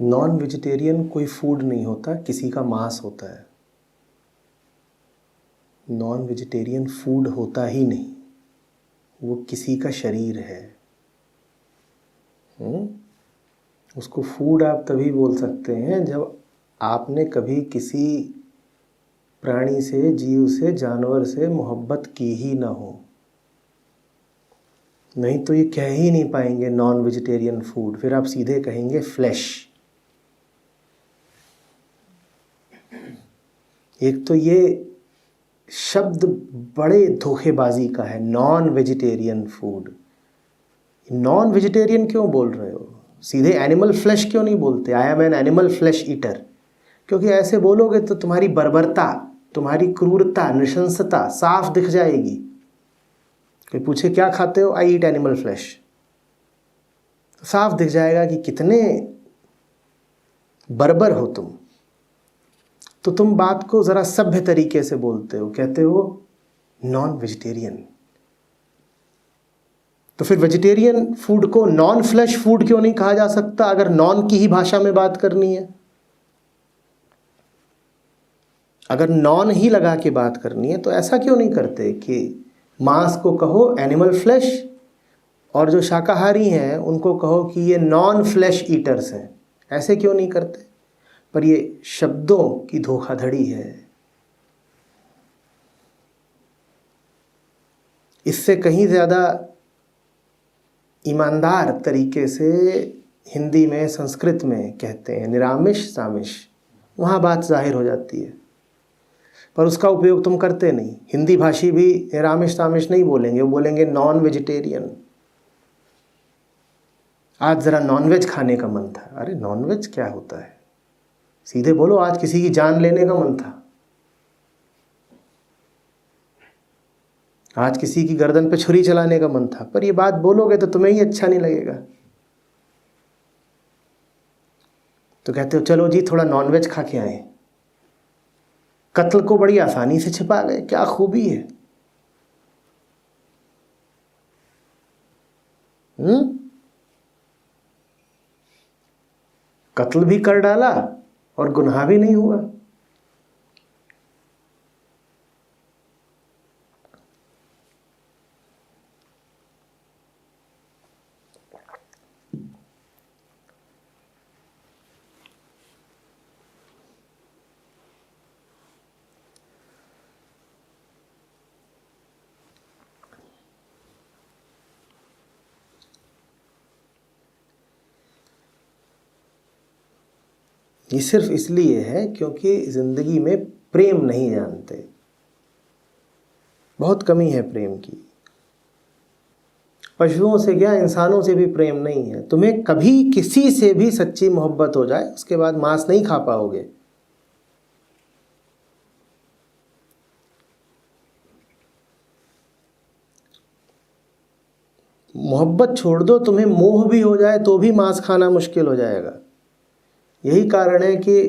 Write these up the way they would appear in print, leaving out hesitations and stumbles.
Non vegetarian कोई food नहीं होता, किसी का मांस होता है। नॉन वेजिटेरियन फूड होता ही नहीं, वो किसी का शरीर है। उसको फूड आप तभी बोल सकते हैं जब आपने कभी किसी प्राणी से, जीव से, जानवर से मोहब्बत की ही ना हो। नहीं तो ये कह ही नहीं पाएंगे नॉन वेजिटेरियन फूड, फिर आप सीधे कहेंगे फ्लैश। एक तो ये शब्द बड़े धोखेबाजी का है, non vegetarian food. Non vegetarian क्यों बोल रहे हो? सीधे एनिमल फ्लैश क्यों नहीं बोलते? I am an animal flesh eater. क्योंकि ऐसे बोलोगे तो तुम्हारी बर्बरता, तुम्हारी क्रूरता, नृशंसता साफ दिख जाएगी। कोई पूछे क्या खाते हो, आई ईट एनिमल फ्लैश, साफ दिख जाएगा कि कितने बर्बर हो तुम। तो तुम बात को ज़रा सभ्य तरीके से बोलते हो, कहते हो नॉन वेजिटेरियन। तो फिर वेजिटेरियन फूड को नॉन फ्लैश फूड क्यों नहीं कहा जा सकता, अगर नॉन की ही भाषा में बात करनी है? अगर नॉन ही लगा के बात करनी है तो ऐसा क्यों नहीं करते कि मांस को कहो एनिमल फ्लैश और जो शाकाहारी हैं उनको कहो कि ये नॉन फ्लैश ईटर्स हैं? ऐसे क्यों नहीं करते? पर ये शब्दों की धोखाधड़ी है। इससे कहीं ज़्यादा ईमानदार तरीके से हिंदी में, संस्कृत में कहते हैं निरामिष सामिष, वहाँ बात जाहिर हो जाती है। पर उसका उपयोग तुम करते नहीं। हिंदी भाषी भी निरामिष सामिष नहीं बोलेंगे, वो बोलेंगे नॉन वेजिटेरियन। आज ज़रा नॉनवेज खाने का मन था। अरे नॉनवेज क्या होता है? सीधे बोलो आज किसी की जान लेने का मन था, आज किसी की गर्दन पे छुरी चलाने का मन था। पर ये बात बोलोगे तो तुम्हें ही अच्छा नहीं लगेगा। तो कहते हो चलो जी थोड़ा नॉनवेज खा के आए। कत्ल को बड़ी आसानी से छिपा गए, क्या खूबी है। कत्ल भी कर डाला और गुनाह भी नहीं हुआ। ये सिर्फ इसलिए है क्योंकि ज़िंदगी में प्रेम नहीं जानते, बहुत कमी है प्रेम की। पशुओं से क्या, इंसानों से भी प्रेम नहीं है। तुम्हें कभी किसी से भी सच्ची मोहब्बत हो जाए, उसके बाद मांस नहीं खा पाओगे। मोहब्बत छोड़ दो, तुम्हें मोह भी हो जाए तो भी मांस खाना मुश्किल हो जाएगा। यही कारण है कि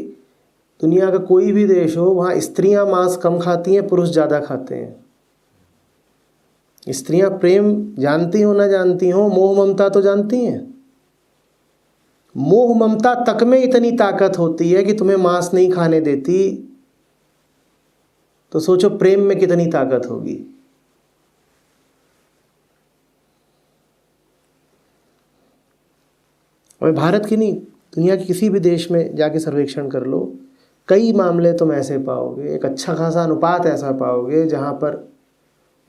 दुनिया का कोई भी देश हो, वहाँ स्त्रियां मांस कम खाती हैं, पुरुष ज़्यादा खाते हैं। स्त्रियां प्रेम जानती हो ना जानती हो, मोह ममता तो जानती हैं। मोह ममता तक में इतनी ताकत होती है कि तुम्हें मांस नहीं खाने देती, तो सोचो प्रेम में कितनी ताकत होगी। और भारत की नहीं, दुनिया के किसी भी देश में जाके सर्वेक्षण कर लो, कई मामले तुम ऐसे पाओगे, एक अच्छा खासा अनुपात ऐसा पाओगे जहाँ पर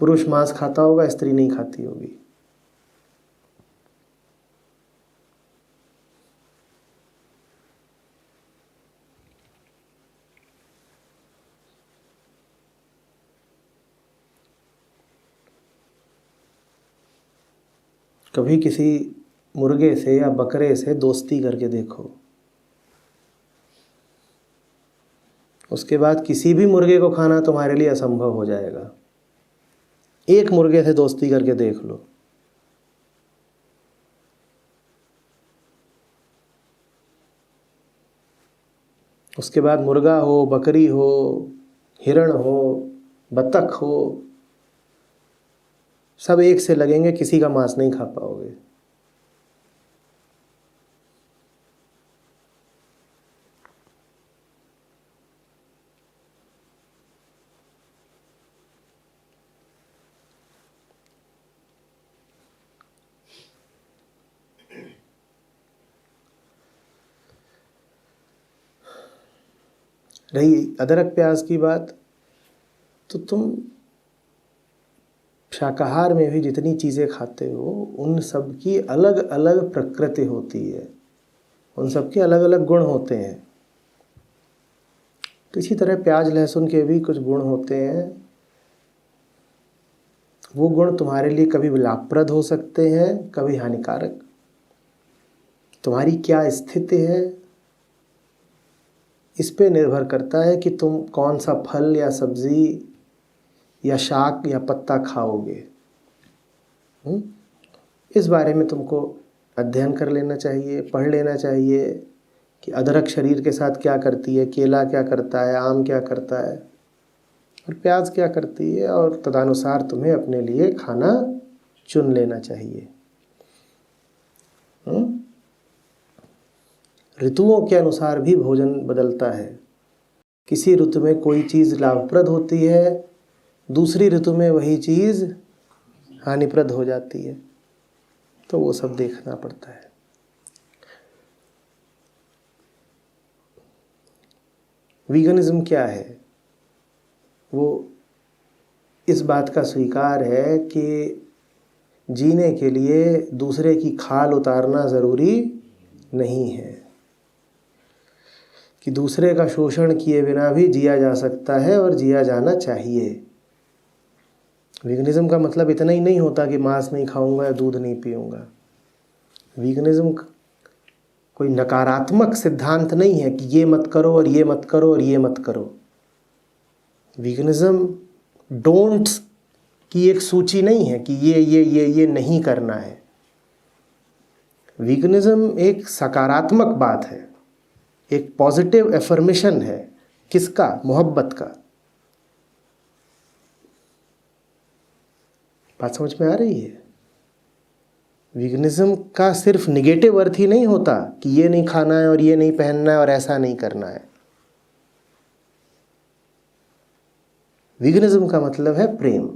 पुरुष मांस खाता होगा, स्त्री नहीं खाती होगी। कभी किसी मुर्गे से या बकरे से दोस्ती करके देखो, उसके बाद किसी भी मुर्गे को खाना तुम्हारे लिए असंभव हो जाएगा। एक मुर्गे से दोस्ती करके देख लो, उसके बाद मुर्गा हो, बकरी हो, हिरण हो, बतख हो, सब एक से लगेंगे, किसी का मांस नहीं खा पाओगे। रही अदरक प्याज की बात, तो तुम शाकाहार में भी जितनी चीज़ें खाते हो उन सब की अलग अलग प्रकृति होती है, उन सब के अलग अलग गुण होते हैं। तो इसी तरह प्याज लहसुन के भी कुछ गुण होते हैं। वो गुण तुम्हारे लिए कभी लाभप्रद हो सकते हैं, कभी हानिकारक। तुम्हारी क्या स्थिति है इस पे निर्भर करता है कि तुम कौन सा फल या सब्ज़ी या शाक या पत्ता खाओगे। इस बारे में तुमको अध्ययन कर लेना चाहिए, पढ़ लेना चाहिए कि अदरक शरीर के साथ क्या करती है, केला क्या करता है, आम क्या करता है और प्याज क्या करती है, और तदनुसार तुम्हें अपने लिए खाना चुन लेना चाहिए। ऋतुओं के अनुसार भी भोजन बदलता है। किसी ऋतु में कोई चीज़ लाभप्रद होती है, दूसरी ऋतु में वही चीज़ हानिप्रद हो जाती है। तो वो सब देखना पड़ता है। वीगनिज्म क्या है? वो इस बात का स्वीकार है कि जीने के लिए दूसरे की खाल उतारना ज़रूरी नहीं है, कि दूसरे का शोषण किए बिना भी जिया जा सकता है और जिया जाना चाहिए। वीगनिज्म का मतलब इतना ही नहीं होता कि मांस नहीं खाऊंगा या दूध नहीं पीऊंगा। वीगनिज्म कोई नकारात्मक सिद्धांत नहीं है कि ये मत करो और ये मत करो और ये मत करो। वीगनिज्म डोंट्स की एक सूची नहीं है कि ये नहीं करना है। वीगनिज्म एक सकारात्मक बात है, एक पॉजिटिव एफर्मेशन है। किसका? मोहब्बत का। बात समझ में आ रही है? वीगनिज्म का सिर्फ निगेटिव अर्थ ही नहीं होता कि ये नहीं खाना है और ये नहीं पहनना है और ऐसा नहीं करना है। वीगनिज्म का मतलब है प्रेम।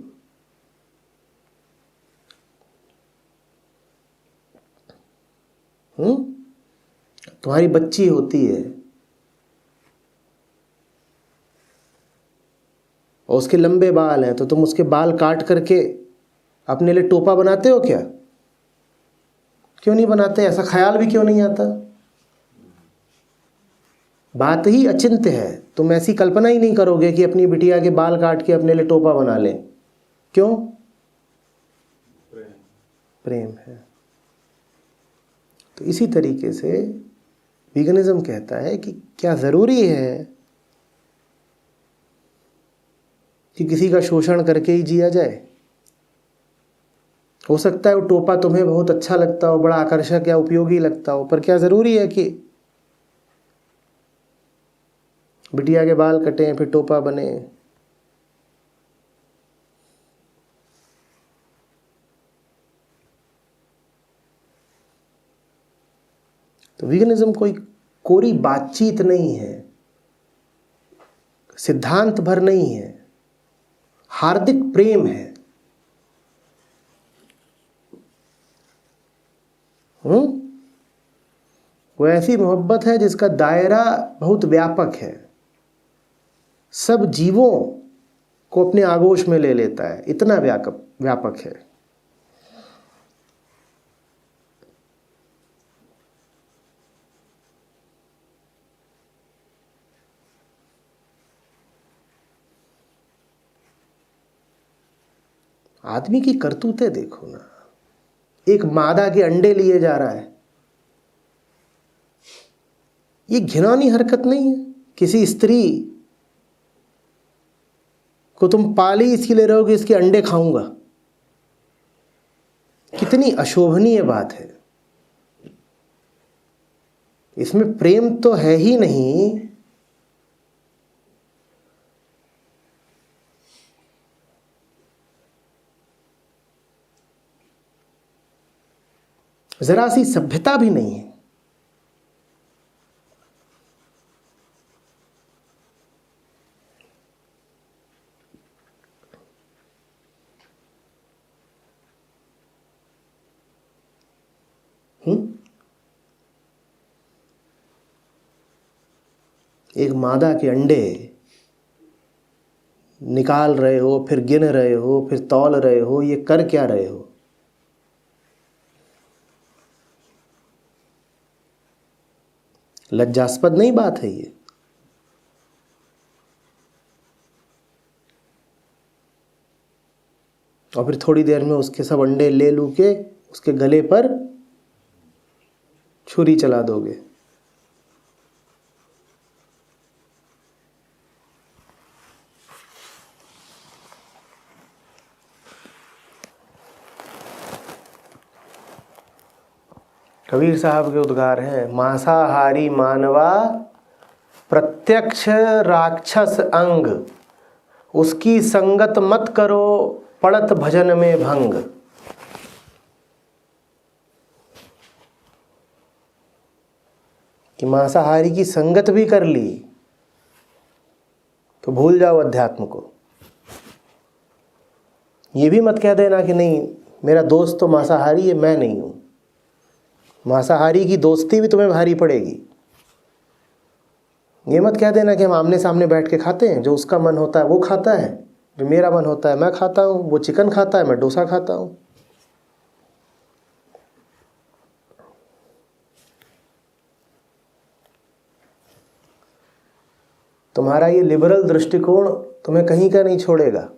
तुम्हारी बच्ची होती है और उसके लंबे बाल हैं, तो तुम उसके बाल काट करके अपने लिए टोपा बनाते हो क्या? क्यों नहीं बनाते? ऐसा ख्याल भी क्यों नहीं आता? बात ही अचिंत्य है। तुम ऐसी कल्पना ही नहीं करोगे कि अपनी बिटिया के बाल काट के अपने लिए टोपा बना ले। क्यों? प्रेम है। तो इसी तरीके से वीगनिज्म कहता है कि क्या ज़रूरी है कि किसी का शोषण करके ही जिया जाए? हो सकता है वो टोपा तुम्हें बहुत अच्छा लगता हो, बड़ा आकर्षक या उपयोगी लगता हो, पर क्या ज़रूरी है कि बिटिया के बाल कटें फिर टोपा बने? तो वीगनिज्म कोई कोरी बातचीत नहीं है, सिद्धांत भर नहीं है, हार्दिक प्रेम है। वो ऐसी मोहब्बत है जिसका दायरा बहुत व्यापक है, सब जीवों को अपने आगोश में ले लेता है, इतना व्यापक है। आदमी की करतूतें देखो ना। एक मादा के अंडे लिए जा रहा है। ये घिनौनी हरकत नहीं है? किसी स्त्री को तुम पाली इसके लिए रहोगे इसके अंडे खाऊंगा, कितनी अशोभनीय बात है। इसमें प्रेम तो है ही नहीं। जरा सी सभ्यता भी नहीं है। एक मादा के अंडे निकाल रहे हो, फिर गिन रहे हो, फिर तौल रहे हो, ये कर क्या रहे हो? लज्जास्पद नहीं बात है ये। और फिर थोड़ी देर में उसके सब अंडे ले लू के उसके गले पर छुरी चला दोगे। कबीर साहब के उद्गार हैं, मांसाहारी मानवा प्रत्यक्ष राक्षस अंग, उसकी संगत मत करो पड़त भजन में भंग। कि मांसाहारी की संगत भी कर ली तो भूल जाओ अध्यात्म को। ये भी मत कह देना कि नहीं मेरा दोस्त तो मांसाहारी है, मैं नहीं हूं। मांसाहारी की दोस्ती भी तुम्हें भारी पड़ेगी। ये मत कह देना कि हम आमने सामने बैठ के खाते हैं, जो उसका मन होता है वो खाता है, जो मेरा मन होता है मैं खाता हूं, वो चिकन खाता है मैं डोसा खाता हूं। तुम्हारा ये लिबरल दृष्टिकोण तुम्हें कहीं का नहीं छोड़ेगा।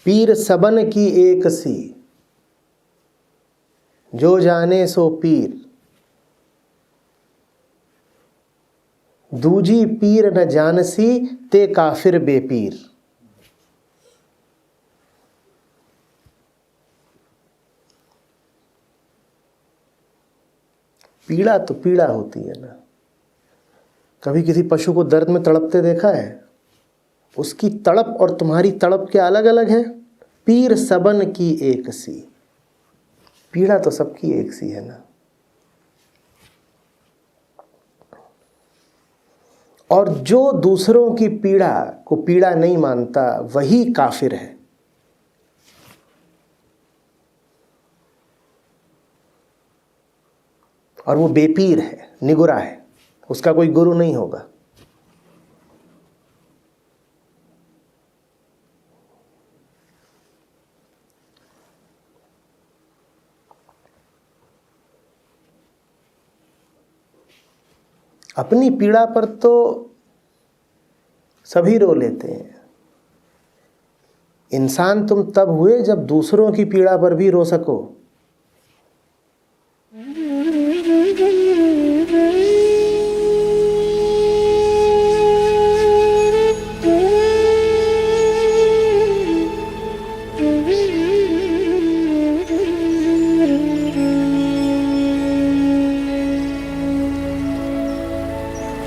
पीर सबन की एक सी, जो जाने सो पीर, दूजी पीर न जानसी, ते काफिर बेपीर। पीड़ा तो पीड़ा होती है ना। कभी किसी पशु को दर्द में तड़पते देखा है? उसकी तड़प और तुम्हारी तड़प क्या अलग अलग है? पीर सबन की एक सी, पीड़ा तो सबकी एक सी है ना। और जो दूसरों की पीड़ा को पीड़ा नहीं मानता वही काफिर है। और वो बेपीर है, निगुरा है, उसका कोई गुरु नहीं होगा। अपनी पीड़ा पर तो सभी रो लेते हैं। इंसान तुम तब हुए जब दूसरों की पीड़ा पर भी रो सको।